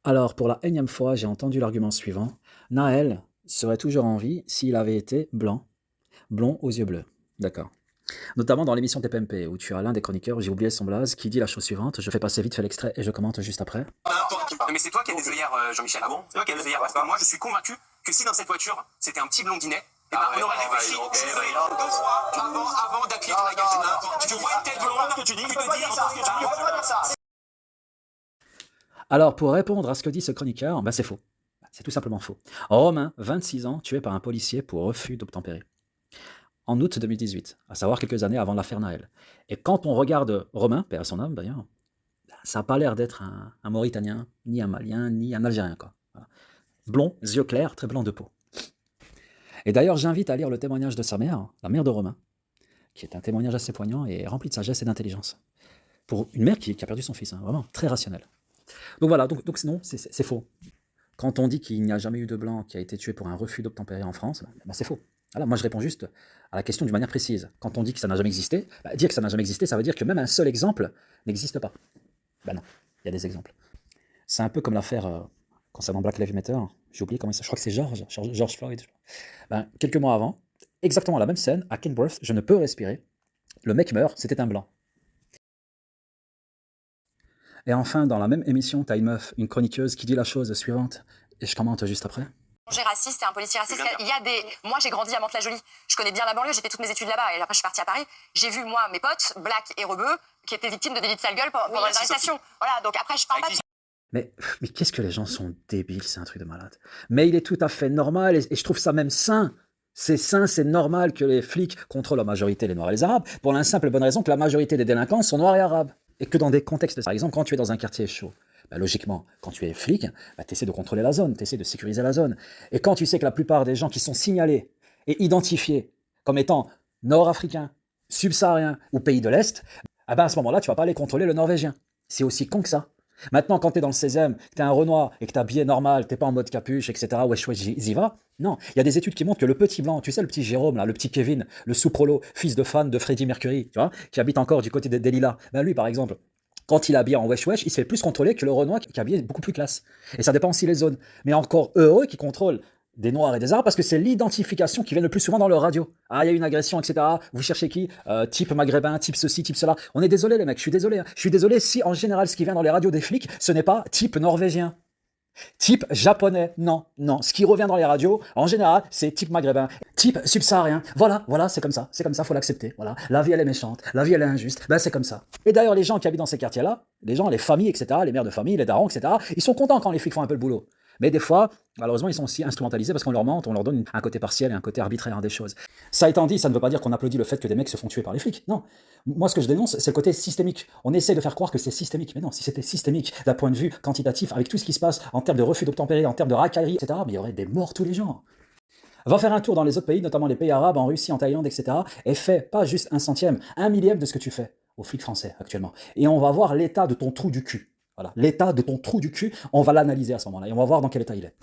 Alors, pour la énième fois, j'ai entendu l'argument suivant. Naël serait toujours en vie s'il avait été blanc, blond aux yeux bleus. D'accord. Notamment dans l'émission TPMP, où tu as l'un des chroniqueurs, j'ai oublié son blaze, qui dit la chose suivante. Je fais passer vite fait l'extrait et je commente juste après. Mais c'est toi qui as des œillères, Jean-Michel. Ah bon? C'est toi qui as des œillères. Parce que moi, je suis convaincu que si dans cette voiture, c'était un petit blondinet, eh ben, on aurait réfléchi, je suis désolé, 2 fois avant d'appuyer sur la gâchette. Tu vois une tête blonde que tu dis, tu te dis ça, tu peux pas dire ça. Alors, pour répondre à ce que dit ce chroniqueur, c'est faux. C'est tout simplement faux. Romain, 26 ans, tué par un policier pour refus d'obtempérer. En août 2018, à savoir quelques années avant l'affaire Naël. Et quand on regarde Romain, père à son âme d'ailleurs, ça n'a pas l'air d'être un Mauritanien, ni un Malien, ni un Algérien, quoi. Voilà. Blond, yeux clairs, très blanc de peau. Et d'ailleurs, j'invite à lire le témoignage de sa mère, la mère de Romain, qui est un témoignage assez poignant et rempli de sagesse et d'intelligence. Pour une mère qui a perdu son fils, vraiment, très rationnelle. Donc voilà, donc non, c'est faux. Quand on dit qu'il n'y a jamais eu de blanc qui a été tué pour un refus d'obtempérer en France, c'est faux. Voilà, moi je réponds juste à la question d'une manière précise. Quand on dit que ça n'a jamais existé, dire que ça n'a jamais existé, ça veut dire que même un seul exemple n'existe pas. Non, il y a des exemples. C'est un peu comme l'affaire concernant Black Lives Matter. J'ai oublié comment il s'appelle. Je crois que c'est George Floyd. Quelques mois avant, exactement la même scène, à Kenworth, je ne peux respirer. Le mec meurt, c'était un blanc. Et enfin, dans la même émission, t'as une meuf, une chroniqueuse qui dit la chose suivante, et je commente juste après. Raciste et un policier raciste. Il y a des. Moi, j'ai grandi à Mantes-la-Jolie. Je connais bien la banlieue. J'ai fait toutes mes études là-bas. Et après, je suis partie à Paris. J'ai vu, moi, mes potes, black et rebeux, qui étaient victimes de délits de sale gueule pendant les arrestations. Voilà, donc après, je parle pas de... Mais qu'est-ce que les gens sont débiles, c'est un truc de malade. Mais il est tout à fait normal, et je trouve ça même sain. C'est sain, c'est normal que les flics contrôlent la majorité les Noirs et les Arabes, pour la simple et bonne raison que la majorité des délinquants sont Noirs et Arabes. Et que dans des contextes, par exemple, quand tu es dans un quartier chaud, logiquement, quand tu es flic, tu essaies de contrôler la zone, tu essaies de sécuriser la zone. Et quand tu sais que la plupart des gens qui sont signalés et identifiés comme étant nord-africains, subsahariens ou pays de l'Est, à ce moment-là, tu vas pas aller contrôler le norvégien. C'est aussi con que ça. Maintenant, quand tu es dans le 16e, que tu es un Renoir et que tu as habillé normal, tu n'es pas en mode capuche, etc., wesh, j'y va. Non, il y a des études qui montrent que le petit blanc, tu sais, le petit Jérôme, là, le petit Kevin, le sous-prolo, fils de fan de Freddie Mercury, tu vois, qui habite encore du côté des Lilas, lui, par exemple, quand il est habillé en wesh, il se fait plus contrôler que le Renoir qui est habillé beaucoup plus classe. Et ça dépend aussi les zones. Mais encore heureux qui contrôlent des Noirs et des Arabes parce que c'est l'identification qui vient le plus souvent dans leur radio. Ah, il y a une agression, etc. Vous cherchez qui type maghrébin, type ceci, type cela. On est désolé, les mecs, je suis désolé. Hein. Je suis désolé si, en général, ce qui vient dans les radios des flics, ce n'est pas type norvégien. Type japonais, non. Ce qui revient dans les radios, en général, c'est type maghrébin, type subsaharien. Voilà, c'est comme ça, faut l'accepter. Voilà, la vie elle est méchante, la vie elle est injuste, c'est comme ça. Et d'ailleurs, les gens qui habitent dans ces quartiers-là, les gens, les familles, etc., les mères de famille, les darons, etc., ils sont contents quand les flics font un peu le boulot. Mais des fois, malheureusement, ils sont aussi instrumentalisés parce qu'on leur ment, on leur donne un côté partiel et un côté arbitraire des choses. Ça étant dit, ça ne veut pas dire qu'on applaudit le fait que des mecs se font tuer par les flics. Non. Moi, ce que je dénonce, c'est le côté systémique. On essaie de faire croire que c'est systémique. Mais non, si c'était systémique d'un point de vue quantitatif, avec tout ce qui se passe en termes de refus d'obtempérer, en termes de racaillerie, etc., mais il y aurait des morts tous les jours. Va faire un tour dans les autres pays, notamment les pays arabes, en Russie, en Thaïlande, etc., et fais pas juste 1/100, 1/1000 de ce que tu fais aux flics français actuellement. Et on va voir l'état de ton trou du cul. Voilà, l'état de ton trou du cul, on va l'analyser à ce moment-là et on va voir dans quel état il est.